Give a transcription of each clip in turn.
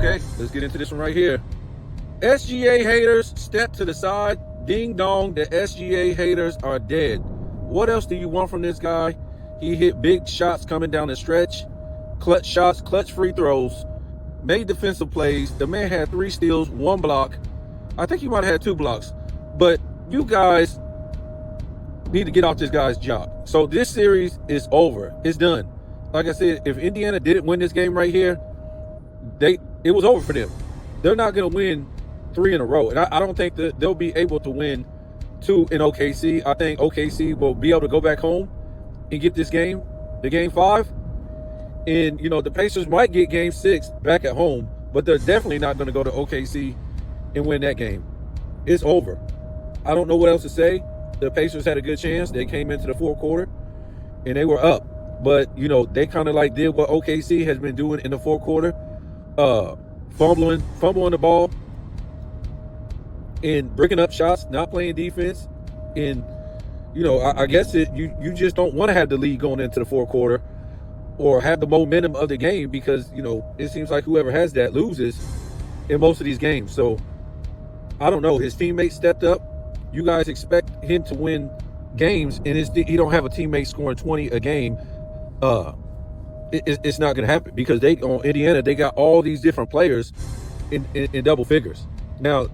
Okay, let's get into this one right here. SGA haters, step to the side. Ding dong, the SGA haters are dead. What else do you want from this guy? He hit big shots coming down the stretch, clutch shots, clutch free throws, made defensive plays. The man had 3 steals, 1 block. I think he might have had 2 blocks. But you guys need to get off this guy's job. So this series is over. It's done. Like I said, if Indiana didn't win this game right here, it was over for them. They're not going to win 3 in a row. And I don't think that they'll be able to win 2 in OKC. I think OKC will be able to go back home and get this game, the game 5. And, the Pacers might get game 6 back at home, but they're definitely not going to go to OKC and win that game. It's over. I don't know what else to say. The Pacers had a good chance. They came into the fourth quarter and they were up. But, they kind of like did what OKC has been doing in the fourth quarter. Fumbling the ball and breaking up shots, not playing defense. And, I guess you just don't want to have the lead going into the fourth quarter or have the momentum of the game because, it seems like whoever has that loses in most of these games. So, I don't know. His teammates stepped up. You guys expect him to win games, and he don't have a teammate scoring 20 a game. It's not going to happen because on Indiana, they got all these different players in double figures. Now,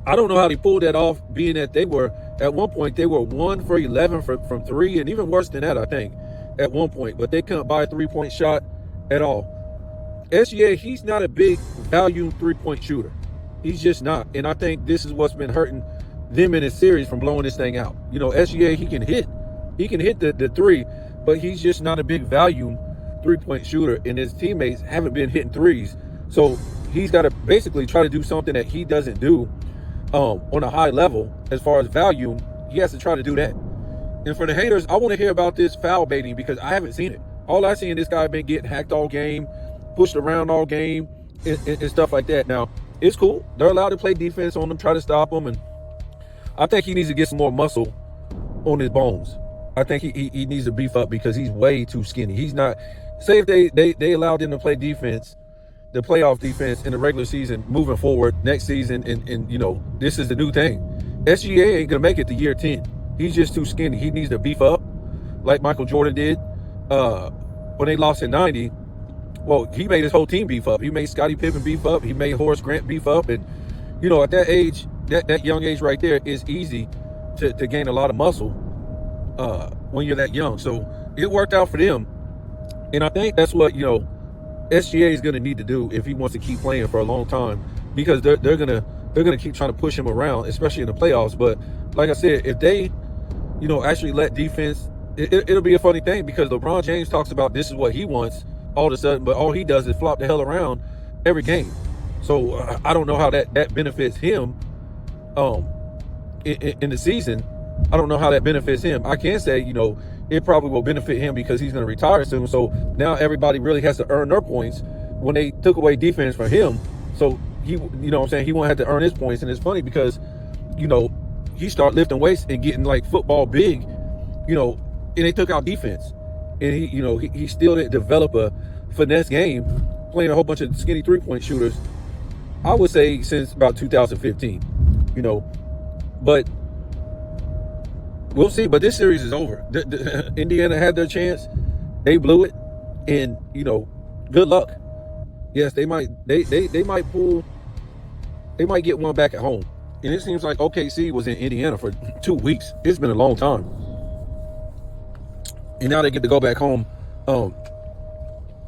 I don't know how they pulled that off, being that at one point, they were 1 for 11 from 3, and even worse than that, I think, at one point. But they couldn't buy a 3-point shot at all. SGA, he's not a big volume 3-point shooter. He's just not. And I think this is what's been hurting them in this series from blowing this thing out. SGA, he can hit the 3, but he's just not a big volume 3-point shooter, and his teammates haven't been hitting 3s. So he's got to basically try to do something that he doesn't do on a high level as far as volume. He has to try to do that. And for the haters, I want to hear about this foul baiting because I haven't seen it. All I've seen, this guy been getting hacked all game, pushed around all game, and stuff like that. Now, it's cool. They're allowed to play defense on him, try to stop him, and I think he needs to get some more muscle on his bones. I think he needs to beef up because he's way too skinny. He's not. Say if they allowed him to play defense, the playoff defense in the regular season moving forward next season, and this is the new thing. SGA ain't gonna make it to year 10. He's just too skinny. He needs to beef up like Michael Jordan did when they lost in 90. Well, he made his whole team beef up. He made Scottie Pippen beef up. He made Horace Grant beef up. And, at that age, that young age right there, is easy to gain a lot of muscle when you're that young. So it worked out for them. And I think that's what, SGA is going to need to do if he wants to keep playing for a long time, because they're going to keep trying to push him around, especially in the playoffs. But like I said, if they, actually let defense, it'll be a funny thing because LeBron James talks about this is what he wants all of a sudden, but all he does is flop the hell around every game. So I don't know how that benefits him in the season. I don't know how that benefits him. I can say, it probably will benefit him because he's going to retire soon. So now everybody really has to earn their points when they took away defense from him. So he won't have to earn his points. And it's funny because, he started lifting weights and getting like football big, and they took out defense. And he still didn't develop a finesse game, playing a whole bunch of skinny 3-point shooters, I would say since about 2015, but we'll see. But this series is over. Indiana had their chance. They blew it. And, good luck. Yes, they might pull. They might get one back at home. And it seems like OKC was in Indiana for 2 weeks. It's been a long time. And now they get to go back home. All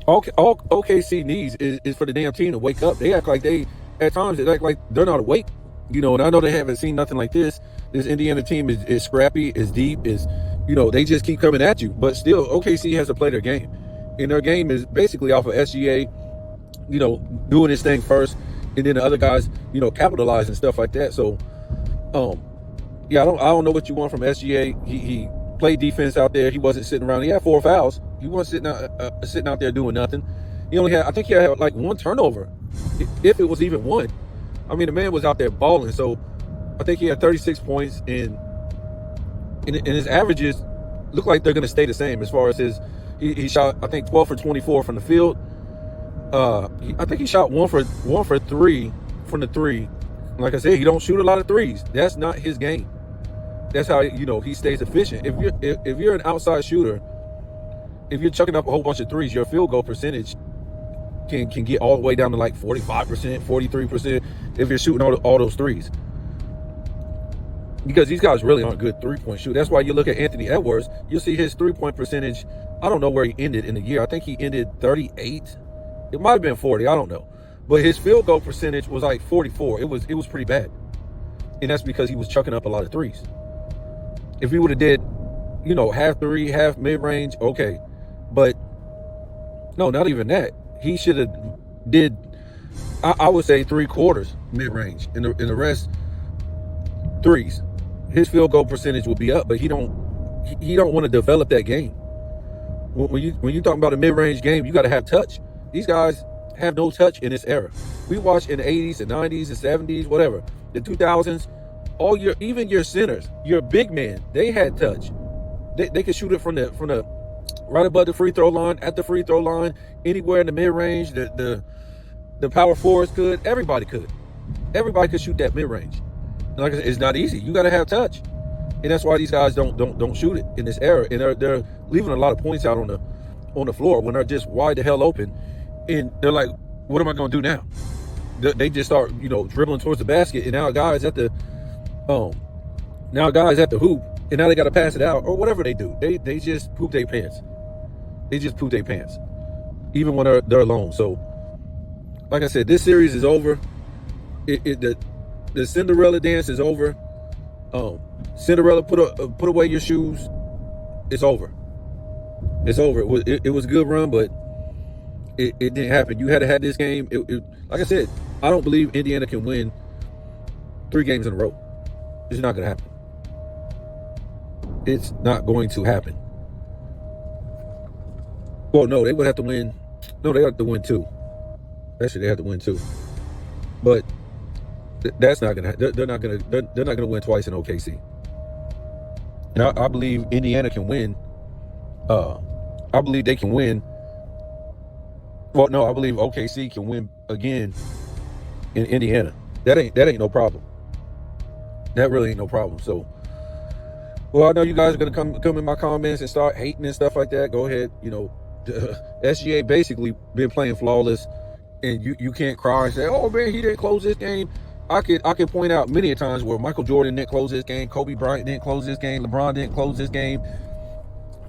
OKC needs is for the damn team to wake up. They act like at times they act like they're not awake. And I know they haven't seen nothing like this. This Indiana team is scrappy, is deep, they just keep coming at you. But still, OKC has to play their game. And their game is basically off of SGA, doing his thing first. And then the other guys, capitalize and stuff like that. So, I don't know what you want from SGA. He played defense out there. He wasn't sitting around. He had 4 fouls. He wasn't sitting out there doing nothing. I think he had like 1 turnover, if it was even 1. I mean, the man was out there balling. So I think he had 36 points, and his averages look like they're going to stay the same as far as he shot, I think, 12 for 24 from the field. I think he shot one for three from the three. Like I said, he don't shoot a lot of threes. That's not his game. That's how he stays efficient. If you're an outside shooter, if you're chucking up a whole bunch of threes, your field goal percentage can get all the way down to like 45%, 43% if you're shooting all those threes. Because these guys really aren't good three-point shooters. That's why you look at Anthony Edwards, you'll see his three-point percentage. I don't know where he ended in the year. I think he ended 38. It might have been 40. I don't know. But his field goal percentage was like 44. It was pretty bad. And that's because he was chucking up a lot of threes. If he would have did, half three, half mid-range, okay. But no, not even that. He should have did, I would say 3/4 mid-range. And the rest, threes. His field goal percentage will be up, but he don't want to develop that game. When you talking about a mid-range game, you got to have touch. These guys have no touch in this era. We watched in the 80s, the 90s, the 70s, whatever, the 2000s. Even your centers, your big men, they had touch. They could shoot it from the right above the free throw line, at the free throw line, anywhere in the mid-range. The power forwards could. Everybody could. Everybody could shoot that mid-range. Like I said, it's not easy. You got to have touch, and that's why these guys don't shoot it in this era. And they're leaving a lot of points out on the floor when they're just wide the hell open, and they're like, "What am I going to do now?" They just start dribbling towards the basket, and now guys at the hoop, and now they got to pass it out or whatever they do. They just poop their pants. They just poop their pants, even when they're alone. So, like I said, this series is over. The Cinderella dance is over. Cinderella, put away your shoes. It's over. It's over. It was a good run, but it didn't happen. You had to have this game. Like I said, I don't believe Indiana can win 3 games in a row. It's not going to happen. It's not going to happen. Well, no, they would have to win. No, they have to win 2. Actually, they have to win 2. But that's not gonna. They're not gonna win twice in OKC. And I believe Indiana can win. I believe they can win. Well, no, I believe OKC can win again in Indiana. That ain't no problem. That really ain't no problem. So, well, I know you guys are gonna come in my comments and start hating and stuff like that. Go ahead. SGA basically been playing flawless, and you can't cry and say, "Oh man, he didn't close this game." I could point out many times where Michael Jordan didn't close this game, Kobe Bryant didn't close this game, LeBron didn't close this game,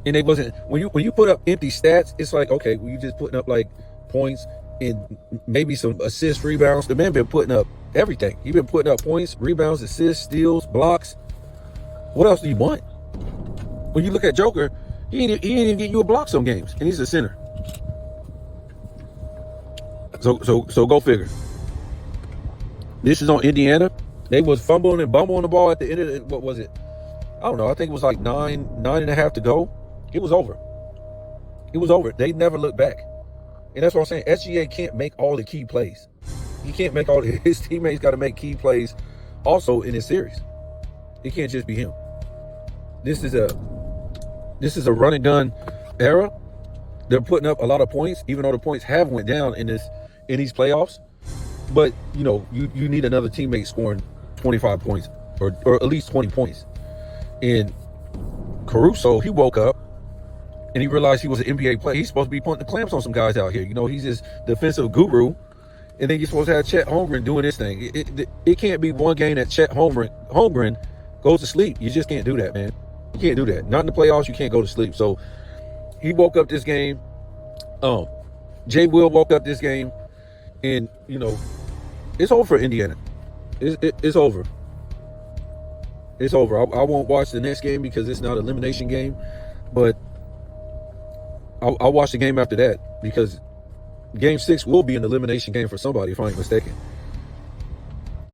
and they wasn't. When you put up empty stats, it's like, okay, well, you just putting up like points and maybe some assists, rebounds. The man been putting up everything. He been putting up points, rebounds, assists, steals, blocks. What else do you want? When you look at Joker, he ain't even get you a block some games, and he's a center. So go figure. This is on Indiana. They was fumbling and bumbling the ball at the end of it. What was it? I don't know. I think it was like 9.5 to go. It was over. It was over. They never looked back. And that's what I'm saying. SGA can't make all the key plays. He can't make all his teammates got to make key plays also in this series. It can't just be him. This is a run and gun era. They're putting up a lot of points, even though the points have went down in these playoffs. But, you need another teammate scoring 25 points or at least 20 points. And Caruso, he woke up and he realized he was an NBA player. He's supposed to be putting the clamps on some guys out here. He's this defensive guru. And then you're supposed to have Chet Holmgren doing this thing. It can't be one game that Chet Holmgren goes to sleep. You just can't do that, man. You can't do that. Not in the playoffs, you can't go to sleep. So he woke up this game. Jay Will woke up this game. And, it's over for Indiana. It's over. It's over. I won't watch the next game because it's not an elimination game. But I'll watch the game after that because Game 6 will be an elimination game for somebody, if I ain't mistaken.